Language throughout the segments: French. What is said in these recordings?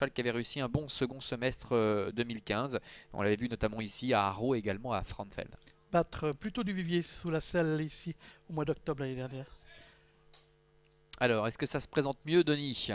cheval qui avait réussi un bon second semestre 2015. On l'avait vu notamment ici à Haro, également à Frauenfeld. Battre plutôt du vivier sous la selle ici au mois d'octobre l'année dernière. Alors, est-ce que ça se présente mieux, Denis?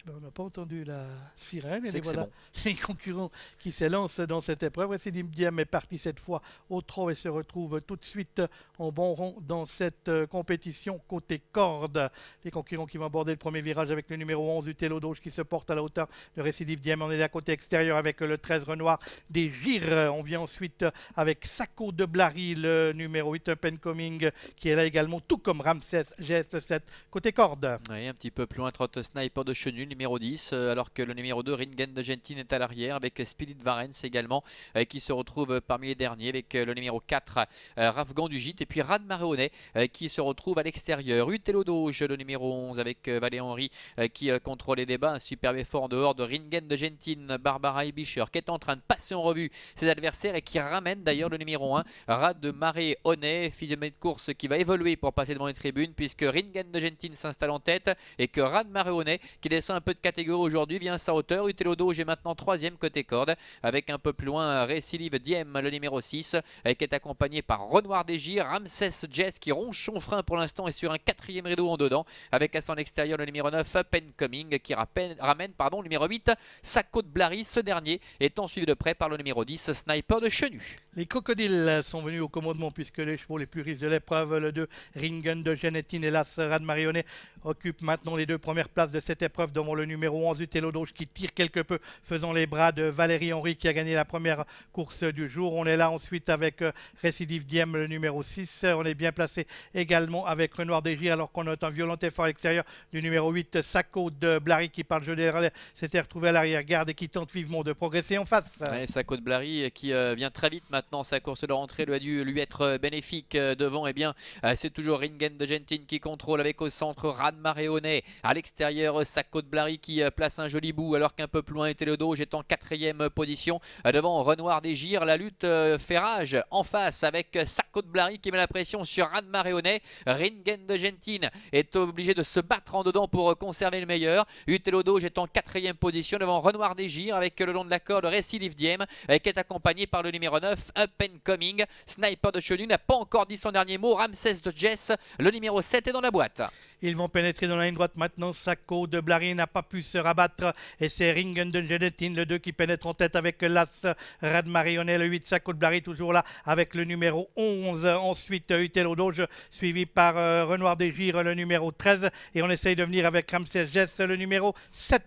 On n'a pas entendu la sirène. Et C'est que voilà c'est bon. les concurrents qui s'élancent dans cette épreuve. Recidive Diem est parti cette fois au trot et se retrouve tout de suite en bon rond dans cette compétition côté corde. Les concurrents qui vont aborder le premier virage avec le numéro 11 du Télodoge qui se porte à la hauteur de Recidive Diem. On est là côté extérieur avec le 13 Renoir des Gires. On vient ensuite avec Sacco de Blary, le numéro 8 Up and Coming qui est là également, tout comme Ramsès GS7 côté corde. Oui, un petit peu plus loin, trotte Sniper de Chenu, numéro 10, alors que le numéro 2, Ringen de Gentin, est à l'arrière, avec Spirit Varens également, qui se retrouve parmi les derniers, avec le numéro 4, Rafgan du Gite, et puis Rad Maréonet, qui se retrouve à l'extérieur. Utelodoge, le numéro 11, avec Valé Henry, qui contrôle les débats, un superbe effort en dehors de Ringen de Gentin, Barbara Ibischer, qui est en train de passer en revue ses adversaires, et qui ramène d'ailleurs le numéro 1, Rad Maréonet, physionomie de course qui va évoluer pour passer devant les tribunes, puisque Ringen de Gentin s'installe en tête, et que Rad Maréonet, qui descend un peu de catégorie aujourd'hui, vient à sa hauteur. Utelodoge est maintenant 3e côté corde, avec un peu plus loin Récilive Diem, le numéro 6, qui est accompagné par Renoir des Gires, Ramsès Jess qui ronge son frein pour l'instant et sur un 4e rideau en dedans, avec à son extérieur le numéro 9, Up and Coming, qui ramène le numéro 8, Sacco de Blary. Ce dernier étant suivi de près par le numéro 10, Sniper de Chenu. Les crocodiles sont venus au commandement puisque les chevaux les plus riches de l'épreuve, le 2 Ringen de Genettine et l'As Rad Marionnet, occupent maintenant les 2 premières places de cette épreuve devant le numéro 11 du Télodoge qui tire quelque peu, faisant les bras de Valérie Henry qui a gagné la première course du jour. On est là ensuite avec Récidive Diem, le numéro 6. On est bien placé également avec Renoir des Gires alors qu'on note un violent effort extérieur du numéro 8, Sacco de Blary, qui par le jeu des relais s'était retrouvé à l'arrière-garde et qui tente vivement de progresser en face. Ouais, Sacco de Blary qui vient très vite maintenant. Sa course de rentrée lui a dû lui être bénéfique devant. Eh bien, c'est toujours Ringen de Gentin qui contrôle avec au centre Rad Maréonet. À l'extérieur, Sacco de Blary qui place un joli bout alors qu'un peu plus loin Utelodoge est en 4e position. Devant Renoir des Gires, la lutte fait rage en face avec Sacco de Blary qui met la pression sur Rad Maréonet. Ringen de Gentin est obligé de se battre en dedans pour conserver le meilleur. Utelodoge est en 4e position devant Renoir des Gires avec le long de la corde Récilive Diem qui est accompagné par le numéro 9, Up and Coming. Sniper de Chenu n'a pas encore dit son dernier mot. Ramsès de Jess, le numéro 7, est dans la boîte. Ils vont pénétrer dans la ligne droite maintenant. Sacco de Blary n'a pas pu se rabattre. Et c'est Ringen de Genettine, le 2, qui pénètre en tête avec l'As Rad Marionnet. Le 8, Sacco de Blary, toujours là avec le numéro 11. Ensuite, Utelodoge, suivi par Renoir des Gires, le numéro 13. Et on essaye de venir avec Ramsès Jess, le numéro 7.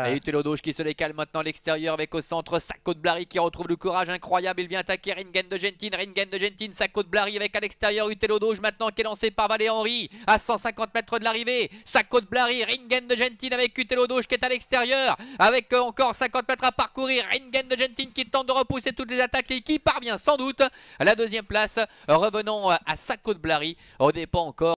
Et Utelodoge qui se décale maintenant à l'extérieur avec au centre Sacco de Blary qui retrouve le courage incroyable. Il vient attaquer Ringen de Gentin. Ringen de Gentin, Sacco de Blary avec à l'extérieur Utelodoge maintenant qui est lancé par Valé Henry à 150 mètres de l'arrivée. Sacco de Blary, Ringen de Gentin avec Utelodoge qui est à l'extérieur avec encore 50 mètres à parcourir. Ringen de Gentin qui tente de repousser toutes les attaques et qui parvient sans doute à la 2e place, revenant à Sacco de Blary. Au départ encore